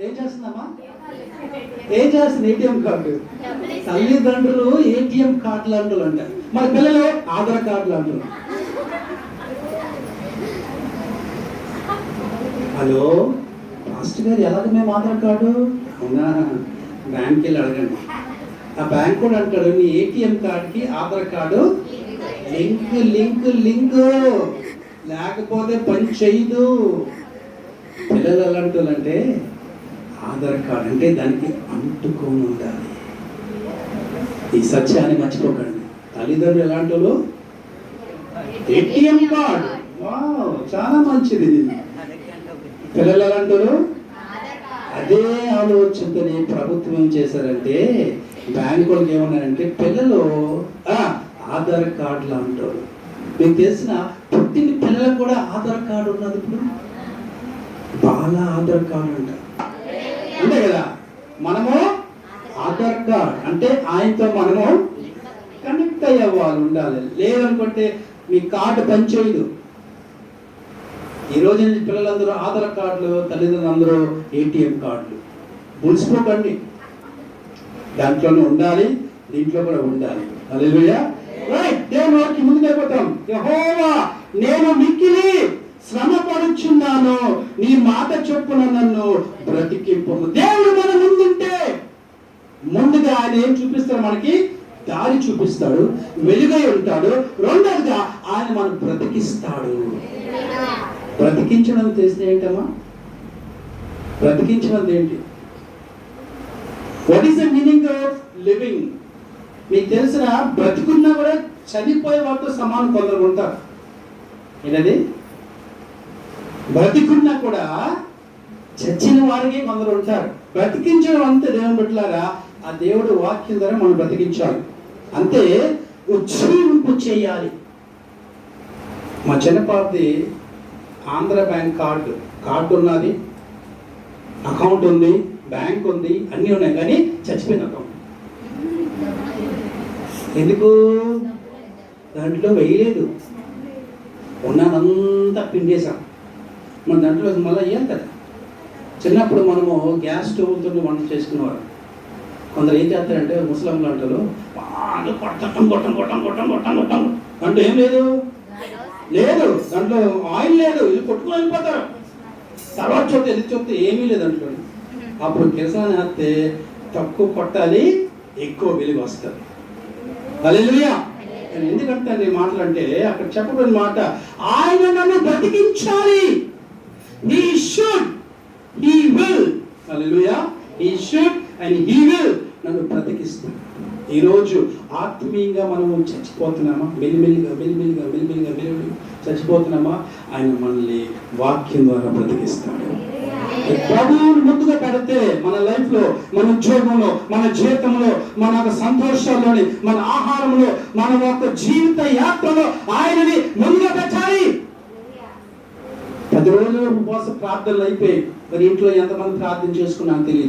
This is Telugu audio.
ఏం చేస్తుందమ్మా? ఏం చేస్తుంది? ATM card. తల్లిదండ్రులు ఏటీఎం కార్డులు అంటారు అంటారు, మరి పిల్లలు ఆధార్ కార్డులు అంటారు. హలో మాస్టర్ గారు, ఎలాగ మేము ఆధార్ కార్డు? అవునా, బ్యాంక్కి వెళ్ళి అడగండి. ఆ బ్యాంక్ కూడా అంటాడు, నీ ఏటీఎం కార్డుకి Aadhaar card link link link లేకపోతే పని చేయదు. పిల్లలు ఎలాంటి అంటే ఆధార్ కార్డు అంటే దానికి అంటుకొని ఉండాలి. ఈ సత్యాన్ని మర్చిపోకండి. తల్లిదండ్రులు ఎలాంటి వాళ్ళు? ATM card. చాలా మంచిది. పిల్లలు ఎలాంటి వాళ్ళు? అదే ఆలోచనతోనే ప్రభుత్వం ఏం చేశారంటే బ్యాంకులకు ఏమన్నారంటే పిల్లలు ఆధార్ కార్డులు అంటారు. మీకు తెలిసిన పుట్టిన పిల్లలకు కూడా ఆధార్ కార్డు ఉన్నది. ఇప్పుడు బాల ఆధార్ కార్డు అంటారు అంతే కదా. మనము ఆధార్ కార్డ్ అంటే ఆయనతో మనము కనెక్ట్ అయ్యే వాళ్ళు ఉండాలి. లేదనుకుంటే మీ కార్డు పనిచేయదు. ఈ రోజు పిల్లలందరూ ఆధార్ కార్డులు, తల్లిదండ్రులు అందరూ ఏటీఎం కార్డులు. మురిసిపోకండి, దాంట్లోనే ఉండాలి, దీంట్లో కూడా ఉండాలి. హల్లెలూయా. రైట్, దేవుని వాక్యం ముందుకు వెళ్ళిపోతాం. యెహోవా నేను మిక్కిలి శ్రమ పడుచున్నాను, నీ మాట చొప్పున నన్ను బ్రతికింపు. దేవుడు మన ముందుంటే ముందుగా ఆయన ఏం చూపిస్తాడు? మనకి దారి చూపిస్తాడు, వెలుగై ఉంటాడు. రెండోదిగా ఆయన మనం బ్రతికిస్తాడు. బ్రతికించడం తెలిసిన ఏంటమ్మా? బ్రతికించడం ఏంటి? What is the meaning of living? మీకు తెలిసిన బ్రతికున్నా కూడా చనిపోయే వాళ్ళతో సమానం కొందరు ఉంటారు. ఏంటది? బ్రతికున్నా కూడా చచ్చిన వారికి కొందరు ఉంటారు. బ్రతికించడం అంతే దేవుని బిడ్డలారా. ఆ దేవుడు వాక్యం ద్వారా మనం బ్రతికించాలి, అంతే ఉజ్జీవింపు చేయాలి. మా చిన్నపాటి ఆంధ్ర బ్యాంక్ కార్డు ఉన్నది, అకౌంట్ ఉంది, బ్యాంక్ ఉంది, అన్నీ ఉన్నాయి, కానీ చచ్చిపోయిన అకౌంట్. ఎందుకు? దాంట్లో వేయలేదు, ఉన్నదంతా పిండేశాం. మన దాంట్లో మళ్ళీ అయ్యాలి కదా. చిన్నప్పుడు మనము గ్యాస్ స్టవ్తో వంట చేసుకునేవారు. కొందరు ఏం చేస్తారంటే ముస్లింలు అంటారు, కొట్టం కొట్టం కొట్టం కొట్టం కొట్టం కొట్టం. దాంట్లో ఏం లేదు, దాంట్లో ఆయిల్ లేదు, ఇది కొట్టుకుని వెళ్ళిపోతారు. తర్వాత చెప్తే ఏమీ లేదు దాంట్లో. అప్పుడు కిరసాన్ని వేస్తే తక్కువ కొట్టాలి, ఎక్కువ వెలుగు వస్తుంది. హల్లెలూయా. ఎందుకంటే నీ మాటలు అంటే అక్కడ చెప్పబడిన మాట, ఆయన నన్ను బ్రతికించాలి. He should, he will. Hallelujah. He should and he will. నన్ను బ్రతికిస్తాడు. ఈరోజు ఆత్మీయంగా మనము చచ్చిపోతున్నామా? మెల్లిమెల్లిగా చచ్చిపోతున్నామా? ఆయన మనల్ని వాక్యం ద్వారా బ్రతికిస్తాడు. ప్రభువుని ముందుగా పెడితే మన లైఫ్ లో, మన ఉద్యోగంలో, మన జీవితంలో, మన యొక్క సంతోషాల్లోని, మన ఆహారంలో, మన యొక్క జీవిత యాత్రలో ఆయనని ముందుగా పెట్టాలి. 10 రోజులు ఉపవాస ప్రార్థనలు అయిపోయి మరి ఇంట్లో ఎంతమంది ప్రార్థన చేసుకున్నా తెలియదు.